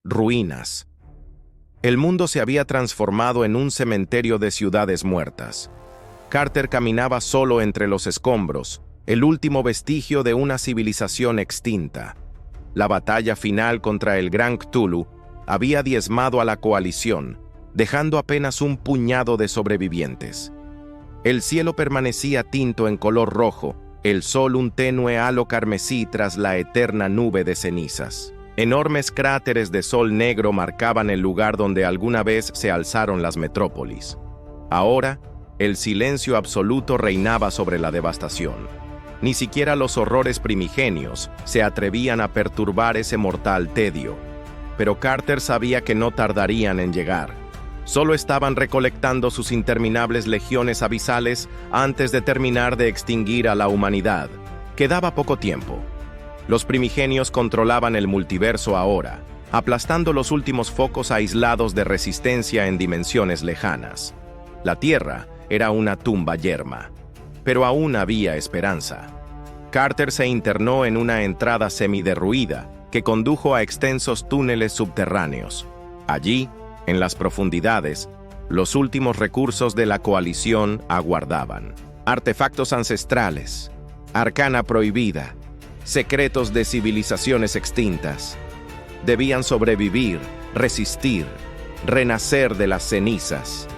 ruinas. El mundo se había transformado en un cementerio de ciudades muertas. Carter caminaba solo entre los escombros, el último vestigio de una civilización extinta. La batalla final contra el Gran Cthulhu había diezmado a la coalición, dejando apenas un puñado de sobrevivientes. El cielo permanecía tinto en color rojo, el sol un tenue halo carmesí tras la eterna nube de cenizas. Enormes cráteres de sol negro marcaban el lugar donde alguna vez se alzaron las metrópolis. Ahora, el silencio absoluto reinaba sobre la devastación. Ni siquiera los horrores primigenios se atrevían a perturbar ese mortal tedio. Pero Carter sabía que no tardarían en llegar. Solo estaban recolectando sus interminables legiones abisales antes de terminar de extinguir a la humanidad. Quedaba poco tiempo. Los primigenios controlaban el multiverso ahora, aplastando los últimos focos aislados de resistencia en dimensiones lejanas. La Tierra era una tumba yerma, pero aún había esperanza. Carter se internó en una entrada semiderruida que condujo a extensos túneles subterráneos. Allí, en las profundidades, los últimos recursos de la coalición aguardaban. Artefactos ancestrales, arcana prohibida, secretos de civilizaciones extintas. Debían sobrevivir, resistir, renacer de las cenizas.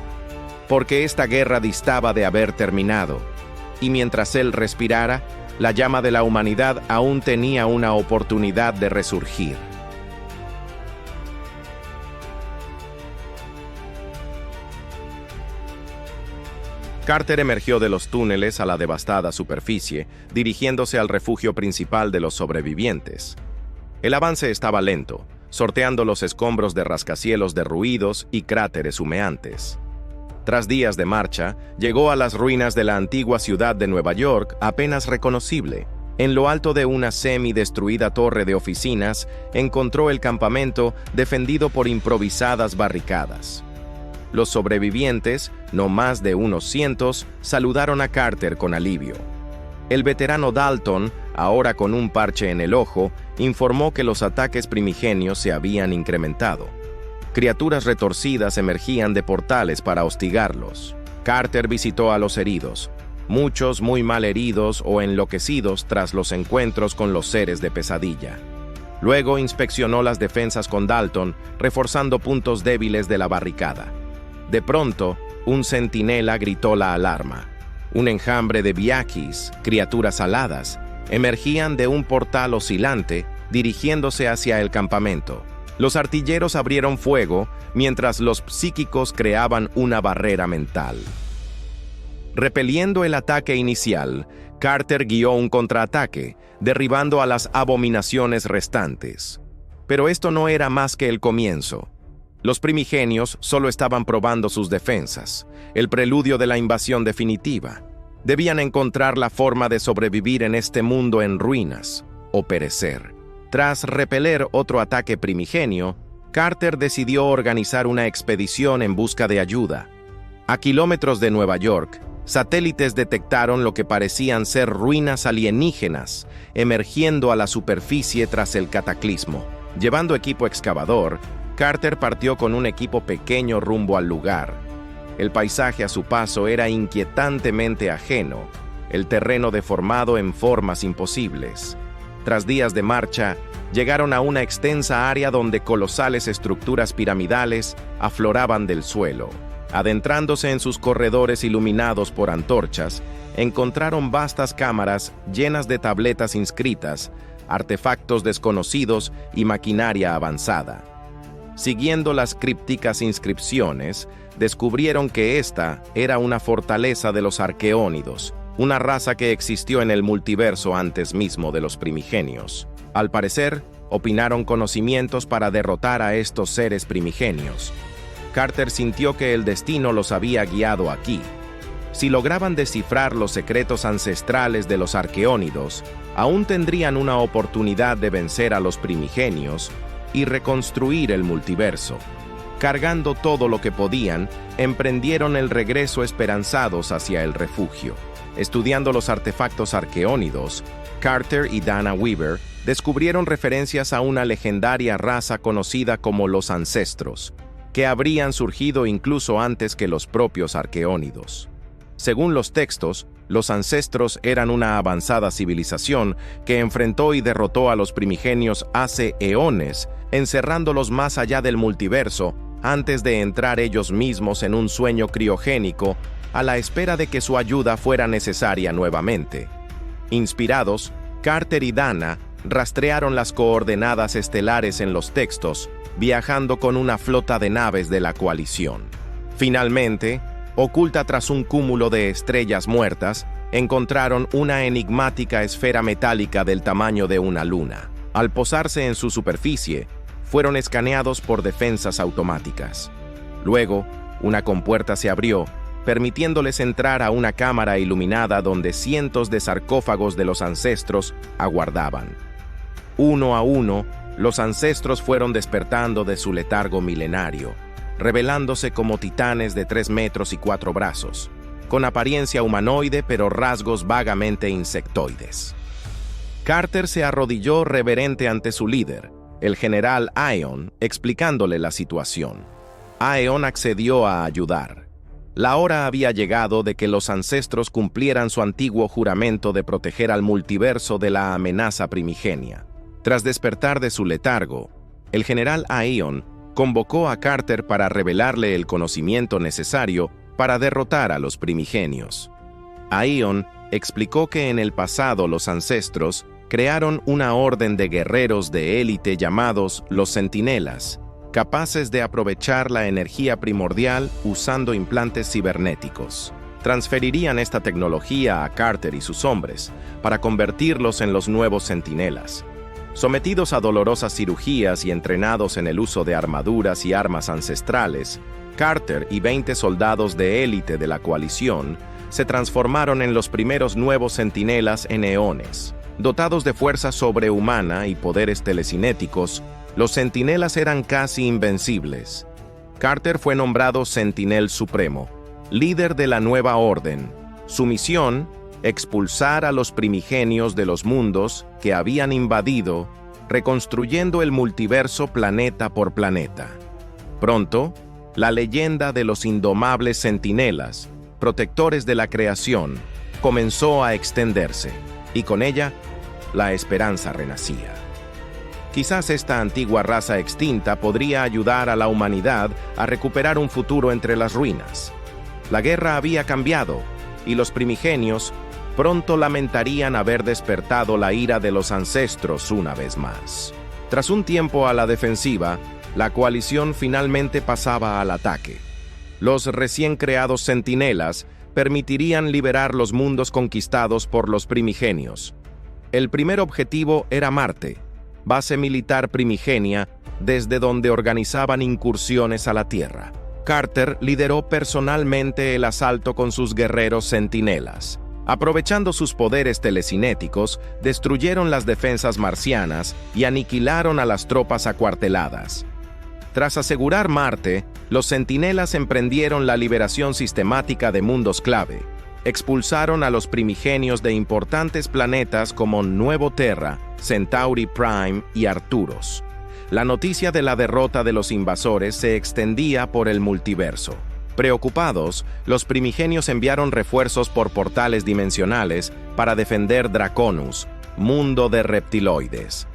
Porque esta guerra distaba de haber terminado, y mientras él respirara, la llama de la humanidad aún tenía una oportunidad de resurgir. Carter emergió de los túneles a la devastada superficie, dirigiéndose al refugio principal de los sobrevivientes. El avance estaba lento, sorteando los escombros de rascacielos derruidos y cráteres humeantes. Tras días de marcha, llegó a las ruinas de la antigua ciudad de Nueva York apenas reconocible. En lo alto de una semi-destruida torre de oficinas, encontró el campamento defendido por improvisadas barricadas. Los sobrevivientes, no más de unos cientos, saludaron a Carter con alivio. El veterano Dalton, ahora con un parche en el ojo, informó que los ataques primigenios se habían incrementado. Criaturas retorcidas emergían de portales para hostigarlos. Carter visitó a los heridos, muchos muy mal heridos o enloquecidos tras los encuentros con los seres de pesadilla. Luego inspeccionó las defensas con Dalton, reforzando puntos débiles de la barricada. De pronto, un centinela gritó la alarma. Un enjambre de viakis, criaturas aladas, emergían de un portal oscilante, dirigiéndose hacia el campamento. Los artilleros abrieron fuego, mientras los psíquicos creaban una barrera mental. Repeliendo el ataque inicial, Carter guió un contraataque, derribando a las abominaciones restantes. Pero esto no era más que el comienzo. Los primigenios solo estaban probando sus defensas, el preludio de la invasión definitiva. Debían encontrar la forma de sobrevivir en este mundo en ruinas, o perecer. Tras repeler otro ataque primigenio, Carter decidió organizar una expedición en busca de ayuda. A kilómetros de Nueva York, satélites detectaron lo que parecían ser ruinas alienígenas, emergiendo a la superficie tras el cataclismo. Llevando equipo excavador, Carter partió con un equipo pequeño rumbo al lugar. El paisaje a su paso era inquietantemente ajeno, el terreno deformado en formas imposibles. Tras días de marcha, llegaron a una extensa área donde colosales estructuras piramidales afloraban del suelo. Adentrándose en sus corredores iluminados por antorchas, encontraron vastas cámaras llenas de tabletas inscritas, artefactos desconocidos y maquinaria avanzada. Siguiendo las crípticas inscripciones, descubrieron que esta era una fortaleza de los arqueónidos, una raza que existió en el multiverso antes mismo de los primigenios. Al parecer, opinaron conocimientos para derrotar a estos seres primigenios. Carter sintió que el destino los había guiado aquí. Si lograban descifrar los secretos ancestrales de los arqueónidos, aún tendrían una oportunidad de vencer a los primigenios y reconstruir el multiverso. Cargando todo lo que podían, emprendieron el regreso esperanzados hacia el refugio. Estudiando los artefactos arqueónidos, Carter y Dana Weaver descubrieron referencias a una legendaria raza conocida como los Ancestros, que habrían surgido incluso antes que los propios arqueónidos. Según los textos, los Ancestros eran una avanzada civilización que enfrentó y derrotó a los primigenios hace eones, encerrándolos más allá del multiverso, antes de entrar ellos mismos en un sueño criogénico, a la espera de que su ayuda fuera necesaria nuevamente. Inspirados, Carter y Dana rastrearon las coordenadas estelares en los textos, viajando con una flota de naves de la coalición. Finalmente, oculta tras un cúmulo de estrellas muertas, encontraron una enigmática esfera metálica del tamaño de una luna. Al posarse en su superficie, fueron escaneados por defensas automáticas. Luego, una compuerta se abrió, permitiéndoles entrar a una cámara iluminada donde cientos de sarcófagos de los ancestros aguardaban. Uno a uno, los ancestros fueron despertando de su letargo milenario, revelándose como titanes de 3 metros y 4 brazos, con apariencia humanoide pero rasgos vagamente insectoides. Carter se arrodilló reverente ante su líder, el general Ion, explicándole la situación. Ion accedió a ayudar. La hora había llegado de que los ancestros cumplieran su antiguo juramento de proteger al multiverso de la amenaza primigenia. Tras despertar de su letargo, el general Ion convocó a Carter para revelarle el conocimiento necesario para derrotar a los primigenios. Ion explicó que en el pasado los ancestros crearon una orden de guerreros de élite llamados los Centinelas, capaces de aprovechar la energía primordial usando implantes cibernéticos. Transferirían esta tecnología a Carter y sus hombres para convertirlos en los nuevos Centinelas. Sometidos a dolorosas cirugías y entrenados en el uso de armaduras y armas ancestrales, Carter y 20 soldados de élite de la coalición se transformaron en los primeros nuevos centinelas en eones. Dotados de fuerza sobrehumana y poderes telecinéticos, los centinelas eran casi invencibles. Carter fue nombrado Centinel Supremo, líder de la nueva orden. Su misión: expulsar a los primigenios de los mundos que habían invadido, reconstruyendo el multiverso planeta por planeta. Pronto, la leyenda de los indomables centinelas, protectores de la creación, comenzó a extenderse, y con ella, la esperanza renacía. Quizás esta antigua raza extinta podría ayudar a la humanidad a recuperar un futuro entre las ruinas. La guerra había cambiado, y los primigenios pronto lamentarían haber despertado la ira de los ancestros una vez más. Tras un tiempo a la defensiva, la coalición finalmente pasaba al ataque. Los recién creados centinelas permitirían liberar los mundos conquistados por los primigenios. El primer objetivo era Marte, base militar primigenia desde donde organizaban incursiones a la Tierra. Carter lideró personalmente el asalto con sus guerreros centinelas. Aprovechando sus poderes telecinéticos, destruyeron las defensas marcianas y aniquilaron a las tropas acuarteladas. Tras asegurar Marte, los centinelas emprendieron la liberación sistemática de mundos clave. Expulsaron a los primigenios de importantes planetas como Nuevo Terra, Centauri Prime y Arturos. La noticia de la derrota de los invasores se extendía por el multiverso. Preocupados, los primigenios enviaron refuerzos por portales dimensionales para defender Draconus, mundo de reptiloides.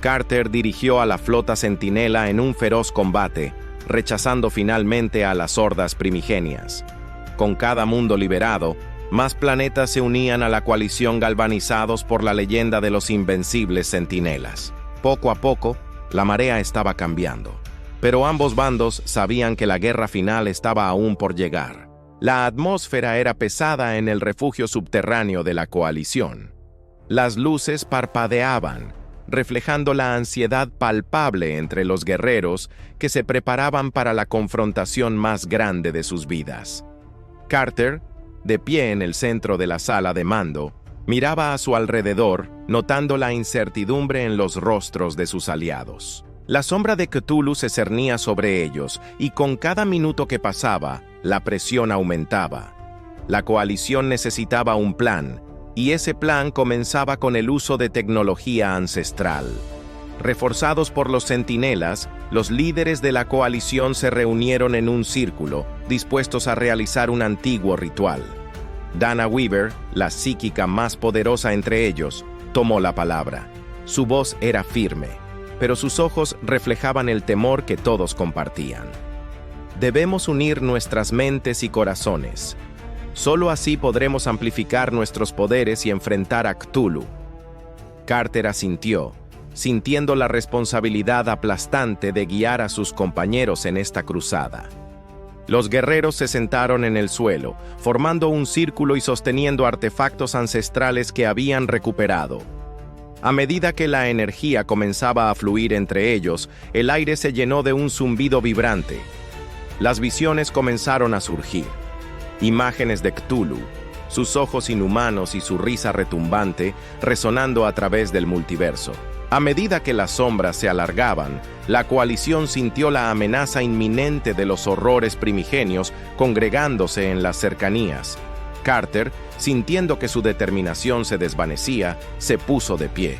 Carter dirigió a la flota centinela en un feroz combate, rechazando finalmente a las hordas primigenias. Con cada mundo liberado, más planetas se unían a la coalición galvanizados por la leyenda de los invencibles centinelas. Poco a poco, la marea estaba cambiando, pero ambos bandos sabían que la guerra final estaba aún por llegar. La atmósfera era pesada en el refugio subterráneo de la coalición. Las luces parpadeaban, reflejando la ansiedad palpable entre los guerreros que se preparaban para la confrontación más grande de sus vidas. Carter, de pie en el centro de la sala de mando, miraba a su alrededor, notando la incertidumbre en los rostros de sus aliados. La sombra de Cthulhu se cernía sobre ellos, y con cada minuto que pasaba, la presión aumentaba. La coalición necesitaba un plan, y ese plan comenzaba con el uso de tecnología ancestral. Reforzados por los centinelas, los líderes de la coalición se reunieron en un círculo, dispuestos a realizar un antiguo ritual. Dana Weaver, la psíquica más poderosa entre ellos, tomó la palabra. Su voz era firme, pero sus ojos reflejaban el temor que todos compartían. Debemos unir nuestras mentes y corazones. Solo así podremos amplificar nuestros poderes y enfrentar a Cthulhu. Carter asintió, sintiendo la responsabilidad aplastante de guiar a sus compañeros en esta cruzada. Los guerreros se sentaron en el suelo, formando un círculo y sosteniendo artefactos ancestrales que habían recuperado. A medida que la energía comenzaba a fluir entre ellos, el aire se llenó de un zumbido vibrante. Las visiones comenzaron a surgir. Imágenes de Cthulhu, sus ojos inhumanos y su risa retumbante resonando a través del multiverso. A medida que las sombras se alargaban, la coalición sintió la amenaza inminente de los horrores primigenios congregándose en las cercanías. Carter, sintiendo que su determinación se desvanecía, se puso de pie.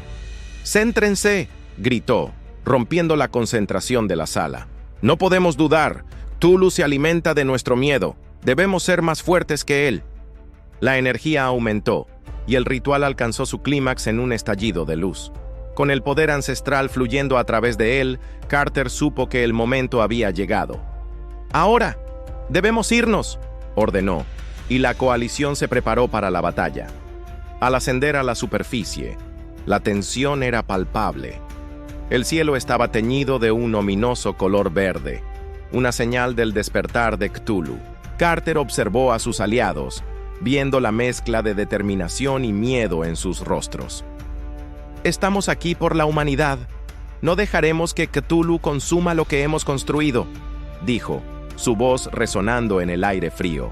«¡Céntrense!», gritó, rompiendo la concentración de la sala. «No podemos dudar. Cthulhu se alimenta de nuestro miedo. Debemos ser más fuertes que él». La energía aumentó, y el ritual alcanzó su clímax en un estallido de luz. Con el poder ancestral fluyendo a través de él, Carter supo que el momento había llegado. «¡Ahora! ¡Debemos irnos!», ordenó, y la coalición se preparó para la batalla. Al ascender a la superficie, la tensión era palpable. El cielo estaba teñido de un ominoso color verde, una señal del despertar de Cthulhu. Carter observó a sus aliados, viendo la mezcla de determinación y miedo en sus rostros. «Estamos aquí por la humanidad. No dejaremos que Cthulhu consuma lo que hemos construido», dijo, su voz resonando en el aire frío.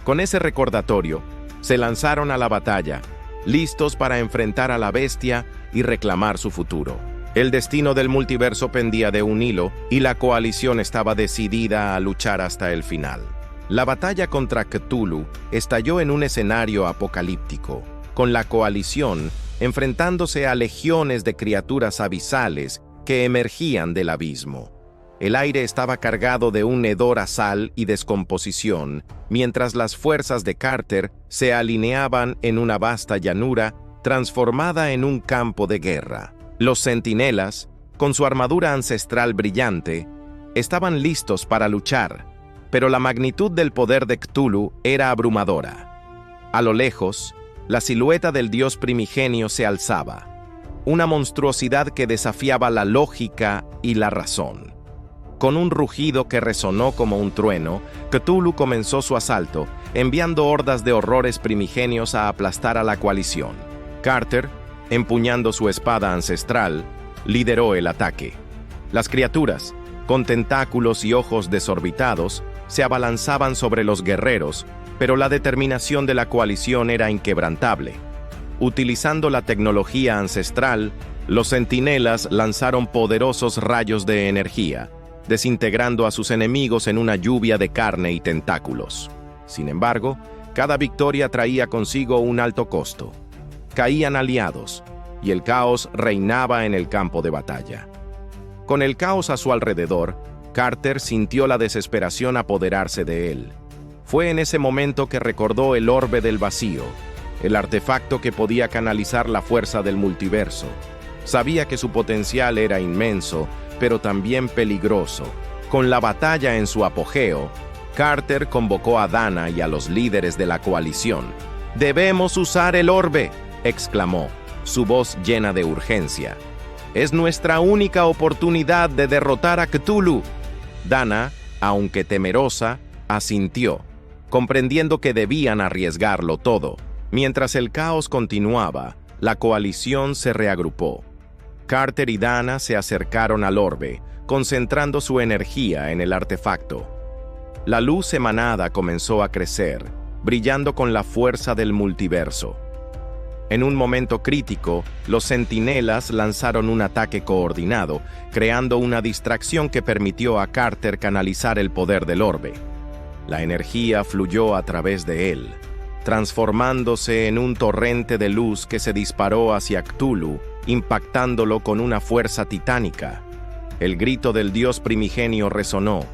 Con ese recordatorio, se lanzaron a la batalla, listos para enfrentar a la bestia y reclamar su futuro. El destino del multiverso pendía de un hilo y la coalición estaba decidida a luchar hasta el final. La batalla contra Cthulhu estalló en un escenario apocalíptico, con la coalición enfrentándose a legiones de criaturas abisales que emergían del abismo. El aire estaba cargado de un hedor a sal y descomposición, mientras las fuerzas de Carter se alineaban en una vasta llanura transformada en un campo de guerra. Los centinelas, con su armadura ancestral brillante, estaban listos para luchar, pero la magnitud del poder de Cthulhu era abrumadora. A lo lejos, la silueta del dios primigenio se alzaba, una monstruosidad que desafiaba la lógica y la razón. Con un rugido que resonó como un trueno, Cthulhu comenzó su asalto, enviando hordas de horrores primigenios a aplastar a la coalición. Carter, empuñando su espada ancestral, lideró el ataque. Las criaturas, con tentáculos y ojos desorbitados, se abalanzaban sobre los guerreros, pero la determinación de la coalición era inquebrantable. Utilizando la tecnología ancestral, los centinelas lanzaron poderosos rayos de energía, desintegrando a sus enemigos en una lluvia de carne y tentáculos. Sin embargo, cada victoria traía consigo un alto costo. Caían aliados, y el caos reinaba en el campo de batalla. Con el caos a su alrededor, Carter sintió la desesperación apoderarse de él. Fue en ese momento que recordó el orbe del vacío, el artefacto que podía canalizar la fuerza del multiverso. Sabía que su potencial era inmenso, pero también peligroso. Con la batalla en su apogeo, Carter convocó a Dana y a los líderes de la coalición. «¡Debemos usar el orbe!», exclamó, su voz llena de urgencia. «Es nuestra única oportunidad de derrotar a Cthulhu». Dana, aunque temerosa, asintió, comprendiendo que debían arriesgarlo todo. Mientras el caos continuaba, la coalición se reagrupó. Carter y Dana se acercaron al orbe, concentrando su energía en el artefacto. La luz emanada comenzó a crecer, brillando con la fuerza del multiverso. En un momento crítico, los centinelas lanzaron un ataque coordinado, creando una distracción que permitió a Carter canalizar el poder del orbe. La energía fluyó a través de él, transformándose en un torrente de luz que se disparó hacia Cthulhu, impactándolo con una fuerza titánica. El grito del dios primigenio resonó,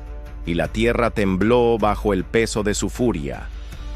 y la tierra tembló bajo el peso de su furia.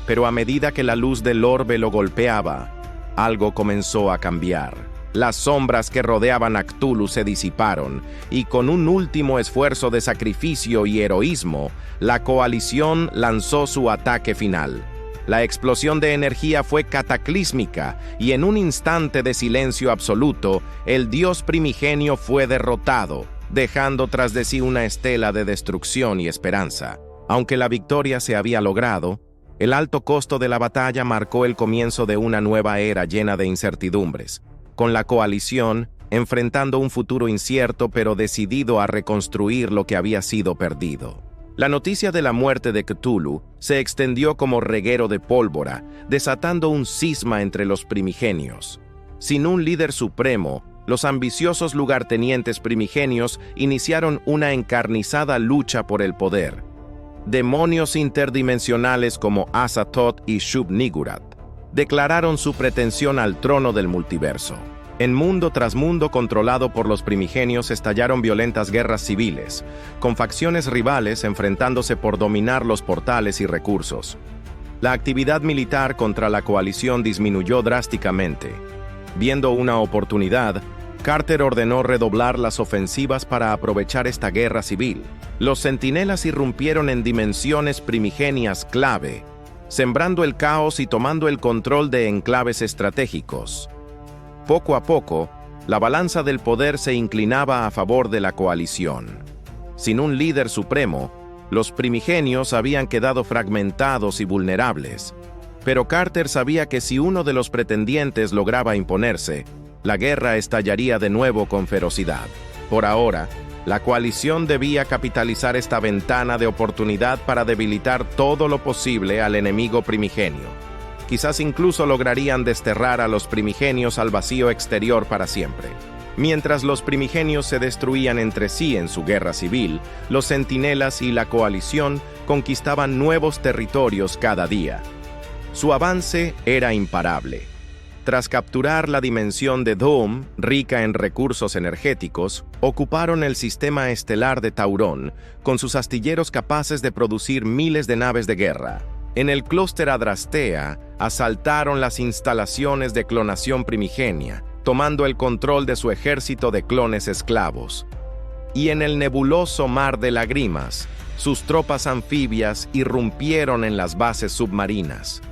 Pero a medida que la luz del orbe lo golpeaba, algo comenzó a cambiar. Las sombras que rodeaban a Cthulhu se disiparon, y con un último esfuerzo de sacrificio y heroísmo, la coalición lanzó su ataque final. La explosión de energía fue cataclísmica, y en un instante de silencio absoluto, el dios primigenio fue derrotado, dejando tras de sí una estela de destrucción y esperanza. Aunque la victoria se había logrado, el alto costo de la batalla marcó el comienzo de una nueva era llena de incertidumbres, con la coalición enfrentando un futuro incierto pero decidido a reconstruir lo que había sido perdido. La noticia de la muerte de Cthulhu se extendió como reguero de pólvora, desatando un cisma entre los primigenios. Sin un líder supremo, los ambiciosos lugartenientes primigenios iniciaron una encarnizada lucha por el poder. Demonios interdimensionales como Azathoth y Shub-Niggurath declararon su pretensión al trono del multiverso. En mundo tras mundo controlado por los primigenios estallaron violentas guerras civiles, con facciones rivales enfrentándose por dominar los portales y recursos. La actividad militar contra la coalición disminuyó drásticamente. Viendo una oportunidad, Carter ordenó redoblar las ofensivas para aprovechar esta guerra civil. Los centinelas irrumpieron en dimensiones primigenias clave, sembrando el caos y tomando el control de enclaves estratégicos. Poco a poco, la balanza del poder se inclinaba a favor de la coalición. Sin un líder supremo, los primigenios habían quedado fragmentados y vulnerables. Pero Carter sabía que si uno de los pretendientes lograba imponerse, la guerra estallaría de nuevo con ferocidad. Por ahora, la coalición debía capitalizar esta ventana de oportunidad para debilitar todo lo posible al enemigo primigenio. Quizás incluso lograrían desterrar a los primigenios al vacío exterior para siempre. Mientras los primigenios se destruían entre sí en su guerra civil, los centinelas y la coalición conquistaban nuevos territorios cada día. Su avance era imparable. Tras capturar la dimensión de Doom, rica en recursos energéticos, ocuparon el sistema estelar de Taurón, con sus astilleros capaces de producir miles de naves de guerra. En el clúster Adrastea, asaltaron las instalaciones de clonación primigenia, tomando el control de su ejército de clones esclavos. Y en el nebuloso mar de Lágrimas, sus tropas anfibias irrumpieron en las bases submarinas.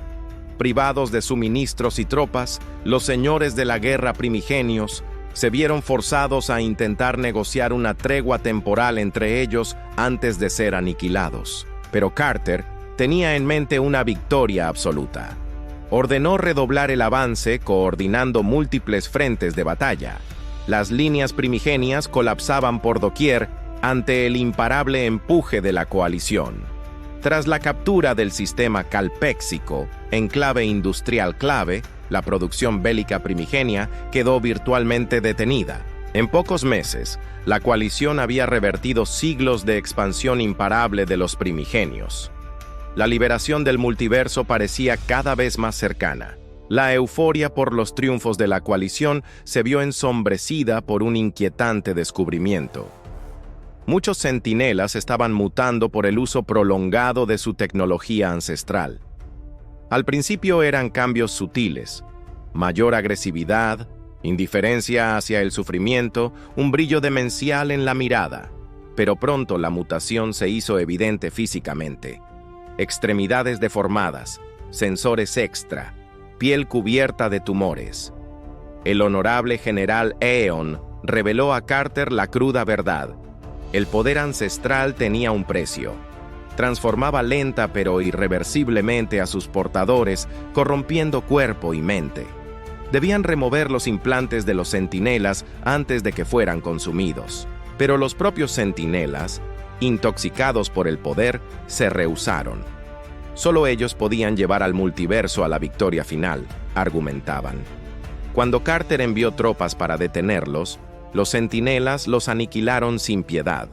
Privados de suministros y tropas, los señores de la guerra primigenios se vieron forzados a intentar negociar una tregua temporal entre ellos antes de ser aniquilados. Pero Carter tenía en mente una victoria absoluta. Ordenó redoblar el avance coordinando múltiples frentes de batalla. Las líneas primigenias colapsaban por doquier ante el imparable empuje de la coalición. Tras la captura del sistema calpéxico, enclave industrial clave, la producción bélica primigenia quedó virtualmente detenida. En pocos meses, la coalición había revertido siglos de expansión imparable de los primigenios. La liberación del multiverso parecía cada vez más cercana. La euforia por los triunfos de la coalición se vio ensombrecida por un inquietante descubrimiento. Muchos centinelas estaban mutando por el uso prolongado de su tecnología ancestral. Al principio eran cambios sutiles: mayor agresividad, indiferencia hacia el sufrimiento, un brillo demencial en la mirada. Pero pronto la mutación se hizo evidente físicamente. Extremidades deformadas, sensores extra, piel cubierta de tumores. El honorable general Aeon reveló a Carter la cruda verdad. El poder ancestral tenía un precio. Transformaba lenta pero irreversiblemente a sus portadores, corrompiendo cuerpo y mente. Debían remover los implantes de los centinelas antes de que fueran consumidos. Pero los propios centinelas, intoxicados por el poder, se rehusaron. Solo ellos podían llevar al multiverso a la victoria final, argumentaban. Cuando Carter envió tropas para detenerlos, los centinelas los aniquilaron sin piedad.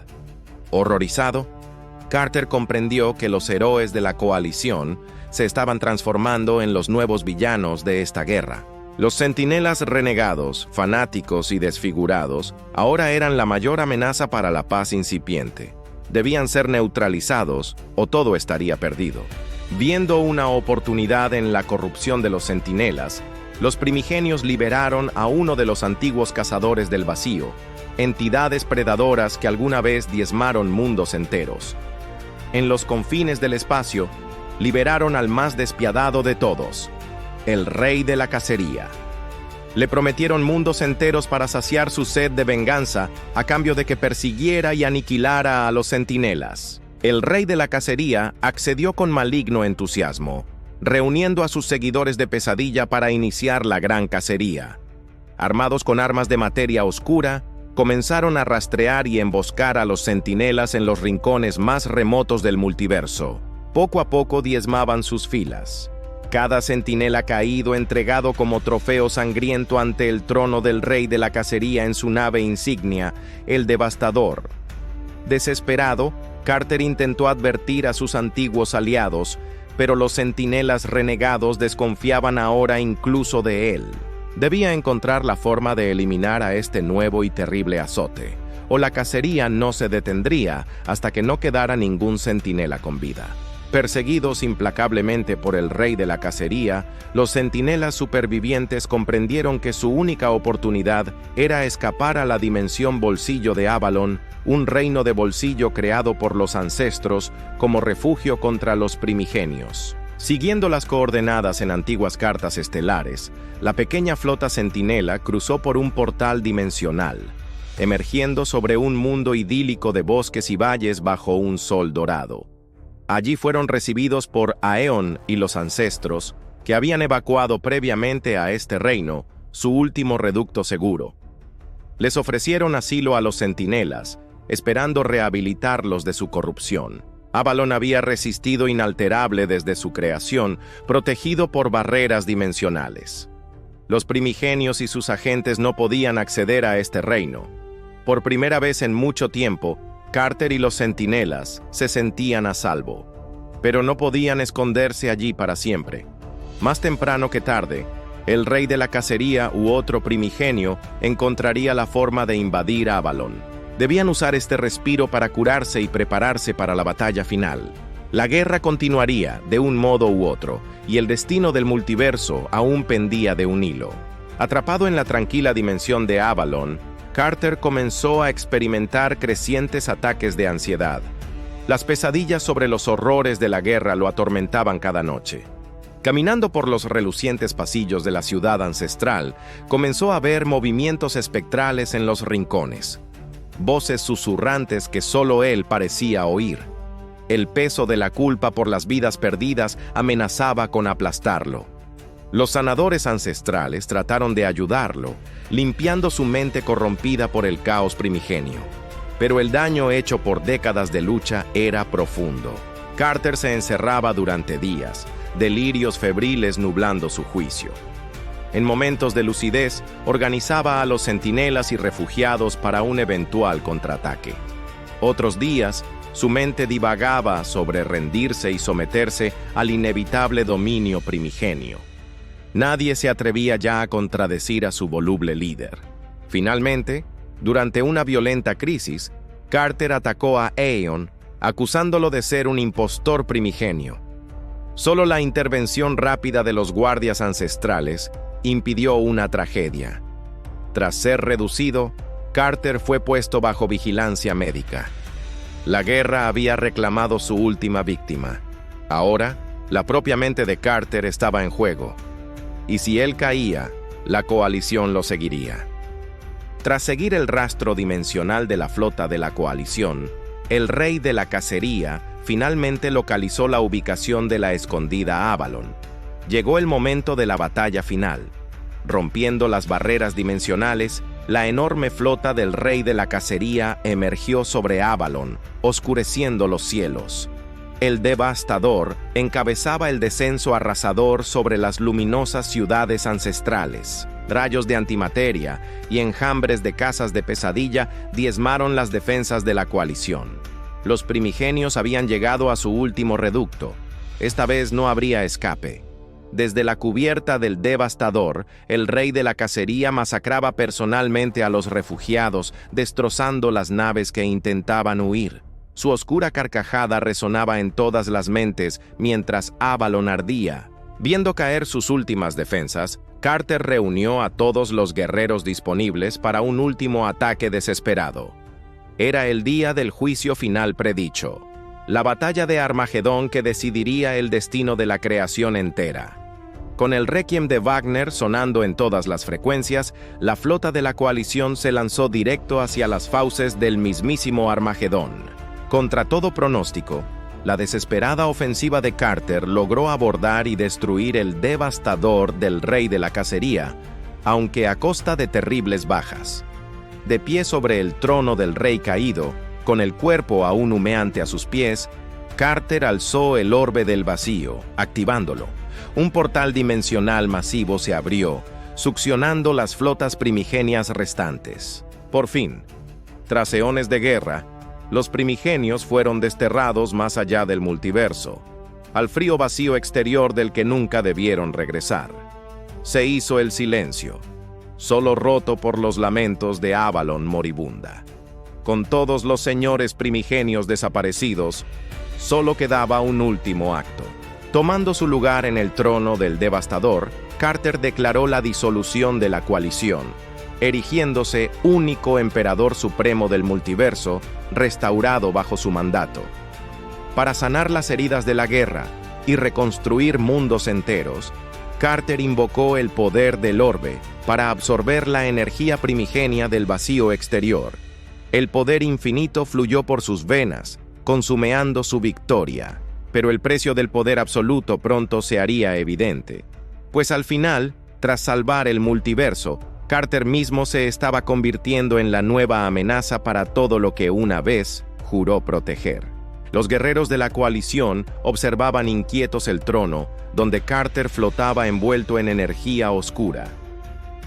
Horrorizado, Carter comprendió que los héroes de la coalición se estaban transformando en los nuevos villanos de esta guerra. Los centinelas renegados, fanáticos y desfigurados ahora eran la mayor amenaza para la paz incipiente. Debían ser neutralizados o todo estaría perdido. Viendo una oportunidad en la corrupción de los centinelas, los primigenios liberaron a uno de los antiguos cazadores del vacío, entidades predadoras que alguna vez diezmaron mundos enteros. En los confines del espacio, liberaron al más despiadado de todos, el rey de la cacería. Le prometieron mundos enteros para saciar su sed de venganza a cambio de que persiguiera y aniquilara a los centinelas. El rey de la cacería accedió con maligno entusiasmo, reuniendo a sus seguidores de pesadilla para iniciar la gran cacería. Armados con armas de materia oscura, comenzaron a rastrear y emboscar a los centinelas en los rincones más remotos del multiverso. Poco a poco diezmaban sus filas. Cada centinela caído entregado como trofeo sangriento ante el trono del rey de la cacería en su nave insignia, el Devastador. Desesperado, Carter intentó advertir a sus antiguos aliados, pero los centinelas renegados desconfiaban ahora incluso de él. Debía encontrar la forma de eliminar a este nuevo y terrible azote, o la cacería no se detendría hasta que no quedara ningún centinela con vida. Perseguidos implacablemente por el rey de la cacería, los centinelas supervivientes comprendieron que su única oportunidad era escapar a la dimensión bolsillo de Avalon, un reino de bolsillo creado por los ancestros como refugio contra los primigenios. Siguiendo las coordenadas en antiguas cartas estelares, la pequeña flota centinela cruzó por un portal dimensional, emergiendo sobre un mundo idílico de bosques y valles bajo un sol dorado. Allí fueron recibidos por Aeon y los ancestros, que habían evacuado previamente a este reino, su último reducto seguro. Les ofrecieron asilo a los centinelas, esperando rehabilitarlos de su corrupción. Avalon había resistido inalterable desde su creación, protegido por barreras dimensionales. Los primigenios y sus agentes no podían acceder a este reino. Por primera vez en mucho tiempo, Carter y los centinelas se sentían a salvo, pero no podían esconderse allí para siempre. Más temprano que tarde, el rey de la cacería u otro primigenio encontraría la forma de invadir Avalon. Debían usar este respiro para curarse y prepararse para la batalla final. La guerra continuaría de un modo u otro, y el destino del multiverso aún pendía de un hilo. Atrapado en la tranquila dimensión de Avalon, Carter comenzó a experimentar crecientes ataques de ansiedad. Las pesadillas sobre los horrores de la guerra lo atormentaban cada noche. Caminando por los relucientes pasillos de la ciudad ancestral, comenzó a ver movimientos espectrales en los rincones. Voces susurrantes que solo él parecía oír. El peso de la culpa por las vidas perdidas amenazaba con aplastarlo. Los sanadores ancestrales trataron de ayudarlo, limpiando su mente corrompida por el caos primigenio. Pero el daño hecho por décadas de lucha era profundo. Carter se encerraba durante días, delirios febriles nublando su juicio. En momentos de lucidez, organizaba a los centinelas y refugiados para un eventual contraataque. Otros días, su mente divagaba sobre rendirse y someterse al inevitable dominio primigenio. Nadie se atrevía ya a contradecir a su voluble líder. Finalmente, durante una violenta crisis, Carter atacó a Aeon, acusándolo de ser un impostor primigenio. Solo la intervención rápida de los guardias ancestrales impidió una tragedia. Tras ser reducido, Carter fue puesto bajo vigilancia médica. La guerra había reclamado su última víctima. Ahora, la propia mente de Carter estaba en juego. Y si él caía, la coalición lo seguiría. Tras seguir el rastro dimensional de la flota de la coalición, el rey de la cacería finalmente localizó la ubicación de la escondida Avalon. Llegó el momento de la batalla final. Rompiendo las barreras dimensionales, la enorme flota del rey de la cacería emergió sobre Avalon, oscureciendo los cielos. El Devastador encabezaba el descenso arrasador sobre las luminosas ciudades ancestrales. Rayos de antimateria y enjambres de casas de pesadilla diezmaron las defensas de la coalición. Los primigenios habían llegado a su último reducto. Esta vez no habría escape. Desde la cubierta del Devastador, el rey de la cacería masacraba personalmente a los refugiados, destrozando las naves que intentaban huir. Su oscura carcajada resonaba en todas las mentes mientras Avalon ardía. Viendo caer sus últimas defensas, Carter reunió a todos los guerreros disponibles para un último ataque desesperado. Era el día del juicio final predicho, la batalla de Armagedón que decidiría el destino de la creación entera. Con el Requiem de Wagner sonando en todas las frecuencias, la flota de la coalición se lanzó directo hacia las fauces del mismísimo Armagedón. Contra todo pronóstico, la desesperada ofensiva de Carter logró abordar y destruir el Devastador del rey de la cacería, aunque a costa de terribles bajas. De pie sobre el trono del rey caído, con el cuerpo aún humeante a sus pies, Carter alzó el orbe del vacío, activándolo. Un portal dimensional masivo se abrió, succionando las flotas primigenias restantes. Por fin, tras eones de guerra, los primigenios fueron desterrados más allá del multiverso, al frío vacío exterior del que nunca debieron regresar. Se hizo el silencio, solo roto por los lamentos de Avalon moribunda. Con todos los señores primigenios desaparecidos, solo quedaba un último acto. Tomando su lugar en el trono del Devastador, Carter declaró la disolución de la coalición, erigiéndose único emperador supremo del multiverso, restaurado bajo su mandato. Para sanar las heridas de la guerra y reconstruir mundos enteros, Carter invocó el poder del orbe para absorber la energía primigenia del vacío exterior. El poder infinito fluyó por sus venas, consumeando su victoria. Pero el precio del poder absoluto pronto se haría evidente, pues al final, tras salvar el multiverso, Carter mismo se estaba convirtiendo en la nueva amenaza para todo lo que una vez juró proteger. Los guerreros de la coalición observaban inquietos el trono, donde Carter flotaba envuelto en energía oscura.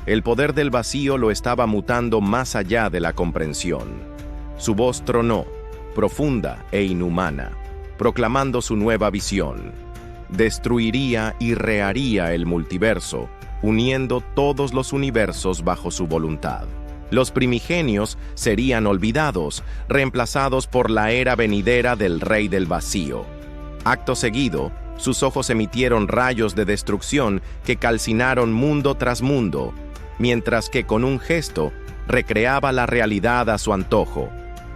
El poder del vacío lo estaba mutando más allá de la comprensión. Su voz tronó, profunda e inhumana, proclamando su nueva visión. Destruiría y reharía el multiverso, uniendo todos los universos bajo su voluntad. Los primigenios serían olvidados, reemplazados por la era venidera del Rey del Vacío. Acto seguido, sus ojos emitieron rayos de destrucción que calcinaron mundo tras mundo, mientras que con un gesto recreaba la realidad a su antojo.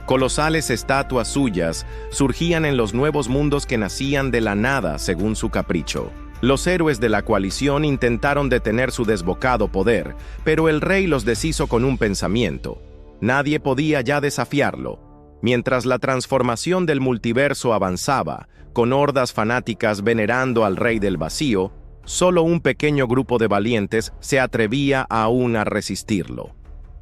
Colosales estatuas suyas surgían en los nuevos mundos que nacían de la nada según su capricho. Los héroes de la coalición intentaron detener su desbocado poder, pero el rey los deshizo con un pensamiento. Nadie podía ya desafiarlo. Mientras la transformación del multiverso avanzaba, con hordas fanáticas venerando al Rey del Vacío, solo un pequeño grupo de valientes se atrevía aún a resistirlo.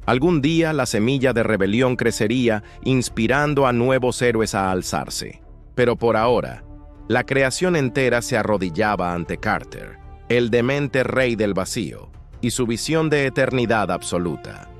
Algún día la semilla de rebelión crecería, inspirando a nuevos héroes a alzarse. Pero por ahora, la creación entera se arrodillaba ante Carter, el demente Rey del Vacío, y su visión de eternidad absoluta.